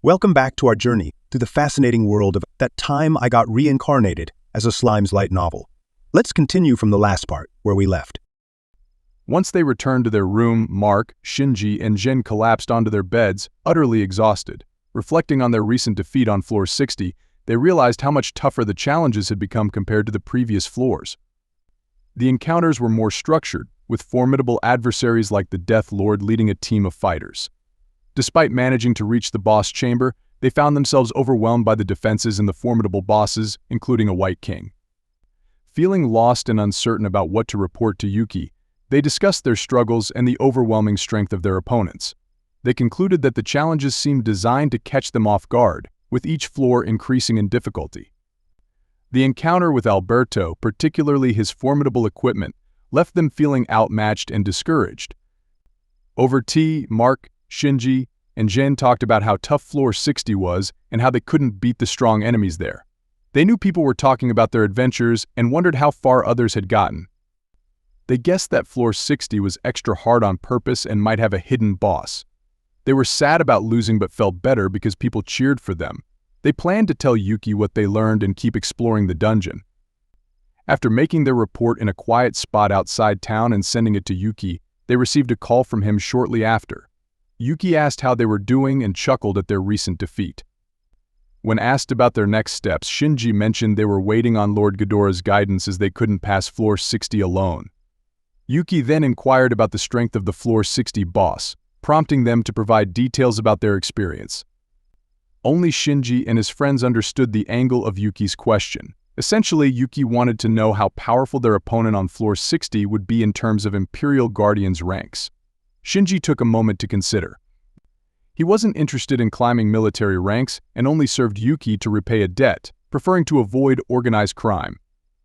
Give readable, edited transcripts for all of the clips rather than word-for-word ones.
Welcome back to our journey through the fascinating world of That Time I Got Reincarnated as a Slime's Light Novel. Let's continue from the last part, where we left. Once they returned to their room, Mark, Shinji, and Jin collapsed onto their beds, utterly exhausted. Reflecting on their recent defeat on floor 60, they realized how much tougher the challenges had become compared to the previous floors. The encounters were more structured, with formidable adversaries like the Death Lord leading a team of fighters. Despite managing to reach the boss chamber, they found themselves overwhelmed by the defenses and the formidable bosses, including a White King. Feeling lost and uncertain about what to report to Yuki, they discussed their struggles and the overwhelming strength of their opponents. They concluded that the challenges seemed designed to catch them off guard, with each floor increasing in difficulty. The encounter with Alberto, particularly his formidable equipment, left them feeling outmatched and discouraged. Over tea, Mark, Shinji, and Jin talked about how tough floor 60 was and how they couldn't beat the strong enemies there. They knew people were talking about their adventures and wondered how far others had gotten. They guessed that floor 60 was extra hard on purpose and might have a hidden boss. They were sad about losing but felt better because people cheered for them. They planned to tell Yuki what they learned and keep exploring the dungeon. After making their report in a quiet spot outside town and sending it to Yuki, they received a call from him shortly after. Yuki asked how they were doing and chuckled at their recent defeat. When asked about their next steps, Shinji mentioned they were waiting on Lord Ghidorah's guidance as they couldn't pass floor 60 alone. Yuki then inquired about the strength of the floor 60 boss, prompting them to provide details about their experience. Only Shinji and his friends understood the angle of Yuki's question. Essentially, Yuki wanted to know how powerful their opponent on floor 60 would be in terms of Imperial Guardian's ranks. Shinji took a moment to consider. He wasn't interested in climbing military ranks and only served Yuki to repay a debt, preferring to avoid organized crime.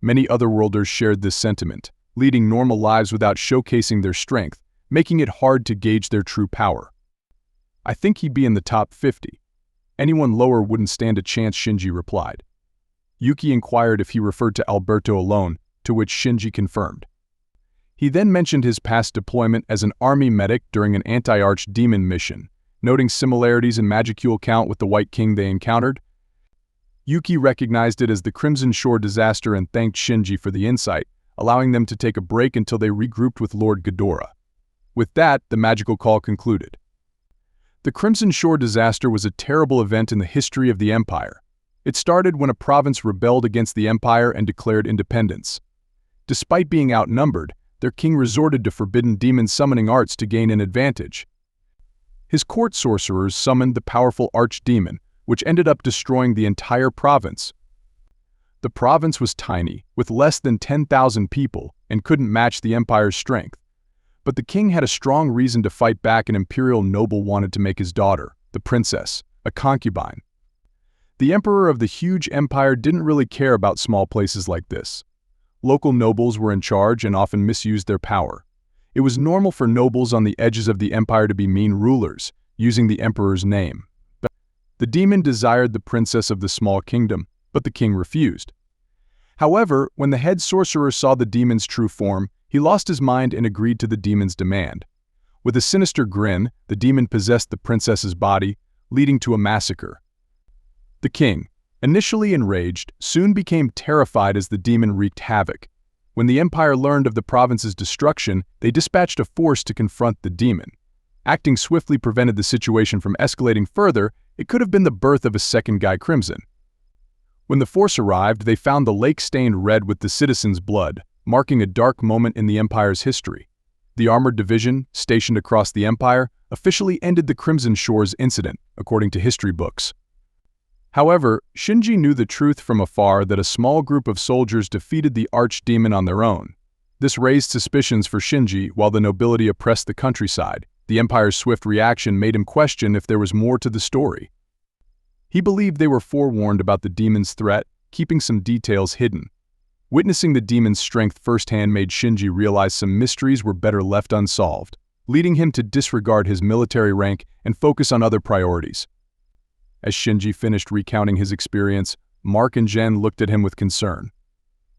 Many otherworlders shared this sentiment, leading normal lives without showcasing their strength, making it hard to gauge their true power. I think he'd be in the top 50. Anyone lower wouldn't stand a chance, Shinji replied. Yuki inquired if he referred to Alberto alone, to which Shinji confirmed. He then mentioned his past deployment as an army medic during an anti-archdemon mission, noting similarities in magicule count with the White King they encountered. Yuki recognized it as the Crimson Shore disaster and thanked Shinji for the insight, allowing them to take a break until they regrouped with Lord Ghidorah. With that, the magical call concluded. The Crimson Shore disaster was a terrible event in the history of the Empire. It started when a province rebelled against the Empire and declared independence. Despite being outnumbered, their king resorted to forbidden demon summoning arts to gain an advantage. His court sorcerers summoned the powerful archdemon, which ended up destroying the entire province. The province was tiny, with less than 10,000 people, and couldn't match the Empire's strength. But the king had a strong reason to fight back. An imperial noble wanted to make his daughter, the princess, a concubine. The emperor of the huge empire didn't really care about small places like this. Local nobles were in charge and often misused their power. It was normal for nobles on the edges of the empire to be mean rulers, using the emperor's name. The demon desired the princess of the small kingdom, but the king refused. However, when the head sorcerer saw the demon's true form, he lost his mind and agreed to the demon's demand. With a sinister grin, the demon possessed the princess's body, leading to a massacre. The king, initially enraged, soon became terrified as the demon wreaked havoc. When the empire learned of the province's destruction, they dispatched a force to confront the demon. Acting swiftly prevented the situation from escalating further. It could have been the birth of a second Guy Crimson. When the force arrived, they found the lake stained red with the citizens' blood, marking a dark moment in the Empire's history. The armored division, stationed across the Empire, officially ended the Crimson Shore's incident, according to history books. However, Shinji knew the truth from afar that a small group of soldiers defeated the archdemon on their own. This raised suspicions for Shinji while the nobility oppressed the countryside. The Empire's swift reaction made him question if there was more to the story. He believed they were forewarned about the demon's threat, keeping some details hidden. Witnessing the demon's strength firsthand made Shinji realize some mysteries were better left unsolved, leading him to disregard his military rank and focus on other priorities. As Shinji finished recounting his experience, Mark and Jen looked at him with concern.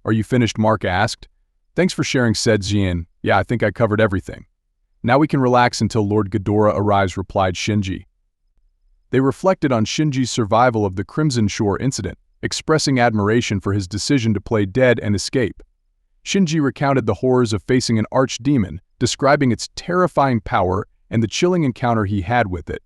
"Are you finished?" Mark asked. "Thanks for sharing," said Jian. "Yeah, I think I covered everything. Now we can relax until Lord Ghidorah arrives," replied Shinji. They reflected on Shinji's survival of the Crimson Shore incident, expressing admiration for his decision to play dead and escape. Shinji recounted the horrors of facing an archdemon, describing its terrifying power and the chilling encounter he had with it.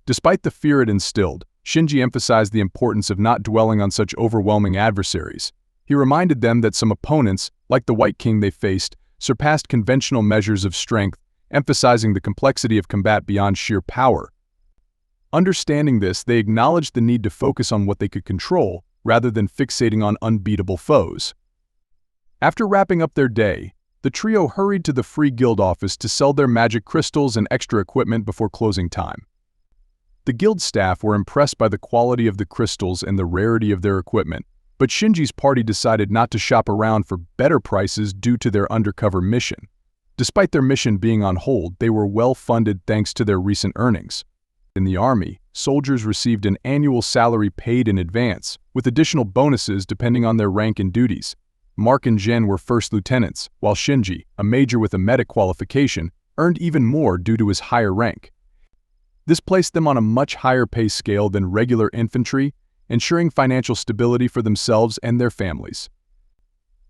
Despite the fear it instilled, Shinji emphasized the importance of not dwelling on such overwhelming adversaries. He reminded them that some opponents, like the White King they faced, surpassed conventional measures of strength, emphasizing the complexity of combat beyond sheer power. Understanding this, they acknowledged the need to focus on what they could control, rather than fixating on unbeatable foes. After wrapping up their day, the trio hurried to the Free Guild office to sell their magic crystals and extra equipment before closing time. The guild staff were impressed by the quality of the crystals and the rarity of their equipment, but Shinji's party decided not to shop around for better prices due to their undercover mission. Despite their mission being on hold, they were well funded thanks to their recent earnings. In the army, soldiers received an annual salary paid in advance, with additional bonuses depending on their rank and duties. Mark and Jen were first lieutenants, while Shinji, a major with a medic qualification, earned even more due to his higher rank. This placed them on a much higher pay scale than regular infantry, ensuring financial stability for themselves and their families.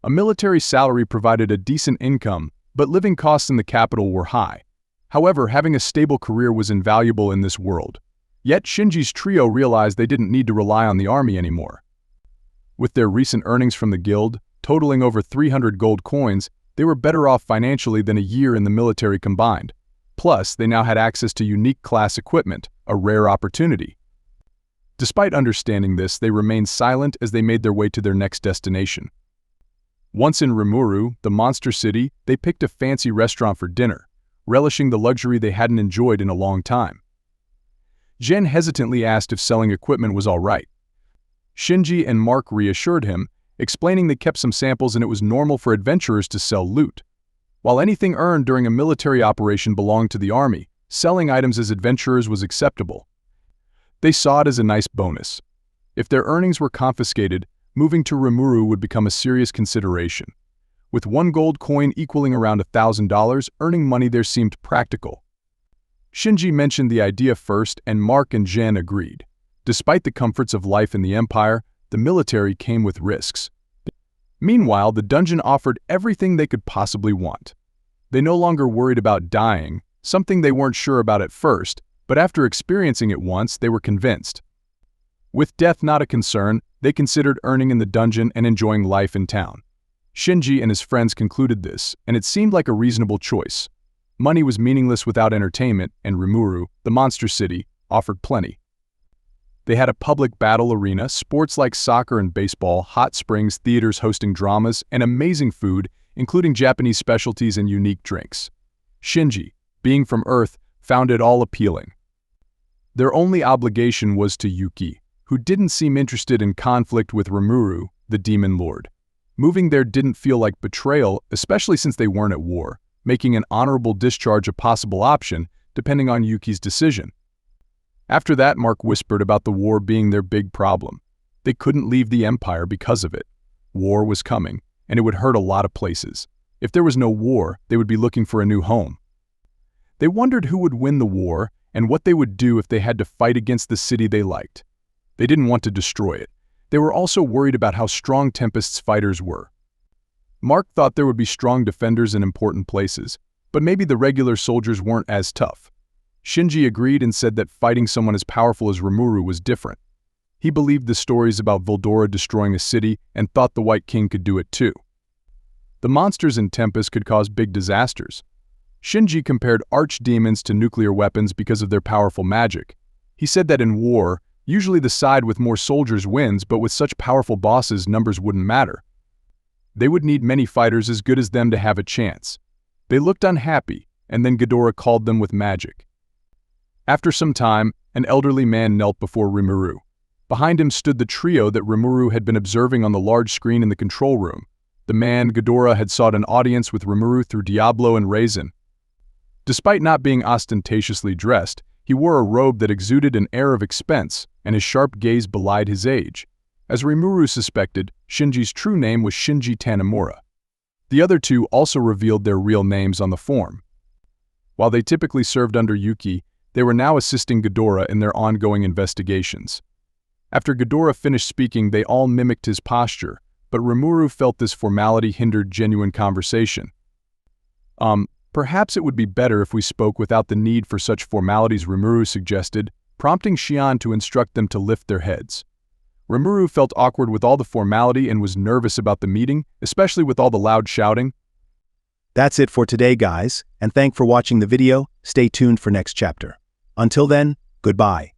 A military salary provided a decent income, but living costs in the capital were high. However, having a stable career was invaluable in this world. Yet Shinji's trio realized they didn't need to rely on the army anymore. With their recent earnings from the guild, totaling over 300 gold coins, they were better off financially than a year in the military combined. Plus, they now had access to unique class equipment, a rare opportunity. Despite understanding this, they remained silent as they made their way to their next destination. Once in Rimuru, the monster city, they picked a fancy restaurant for dinner, relishing the luxury they hadn't enjoyed in a long time. Jen hesitantly asked if selling equipment was all right. Shinji and Mark reassured him, explaining they kept some samples and it was normal for adventurers to sell loot. While anything earned during a military operation belonged to the army, selling items as adventurers was acceptable. They saw it as a nice bonus. If their earnings were confiscated, moving to Rimuru would become a serious consideration. With one gold coin equaling around $1,000, earning money there seemed practical. Shinji mentioned the idea first, and Mark and Jen agreed. Despite the comforts of life in the Empire, the military came with risks. Meanwhile, the dungeon offered everything they could possibly want. They no longer worried about dying, something they weren't sure about at first, but after experiencing it once, they were convinced. With death not a concern, they considered earning in the dungeon and enjoying life in town. Shinji and his friends concluded this, and it seemed like a reasonable choice. Money was meaningless without entertainment, and Rimuru, the monster city, offered plenty. They had a public battle arena, sports like soccer and baseball, hot springs, theaters hosting dramas, and amazing food, including Japanese specialties and unique drinks. Shinji, being from Earth, found it all appealing. Their only obligation was to Yuki, who didn't seem interested in conflict with Rimuru, the demon lord. Moving there didn't feel like betrayal, especially since they weren't at war, making an honorable discharge a possible option, depending on Yuki's decision. After that, Mark whispered about the war being their big problem. They couldn't leave the Empire because of it. War was coming, and it would hurt a lot of places. If there was no war, they would be looking for a new home. They wondered who would win the war and what they would do if they had to fight against the city they liked. They didn't want to destroy it. They were also worried about how strong Tempest's fighters were. Mark thought there would be strong defenders in important places, but maybe the regular soldiers weren't as tough. Shinji agreed and said that fighting someone as powerful as Rimuru was different. He believed the stories about Veldora destroying a city and thought the White King could do it too. The monsters in Tempest could cause big disasters. Shinji compared archdemons to nuclear weapons because of their powerful magic. He said that in war, usually the side with more soldiers wins, but with such powerful bosses, numbers wouldn't matter. They would need many fighters as good as them to have a chance. They looked unhappy, and then Ghidorah called them with magic. After some time, an elderly man knelt before Rimuru. Behind him stood the trio that Rimuru had been observing on the large screen in the control room. The man, Ghidorah, had sought an audience with Rimuru through Diablo and Raisin. Despite not being ostentatiously dressed, he wore a robe that exuded an air of expense, and his sharp gaze belied his age. As Rimuru suspected, Shinji's true name was Shinji Tanemura. The other two also revealed their real names on the form. While they typically served under Yuki, They were now assisting Ghidorah in their ongoing investigations. After Ghidorah finished speaking, they all mimicked his posture, but Rimuru felt this formality hindered genuine conversation. Perhaps it would be better if we spoke without the need for such formalities, Rimuru suggested, prompting Xian to instruct them to lift their heads. Rimuru felt awkward with all the formality and was nervous about the meeting, especially with all the loud shouting. That's it for today, guys, and thanks for watching the video. Stay tuned for next chapter. Until then, goodbye.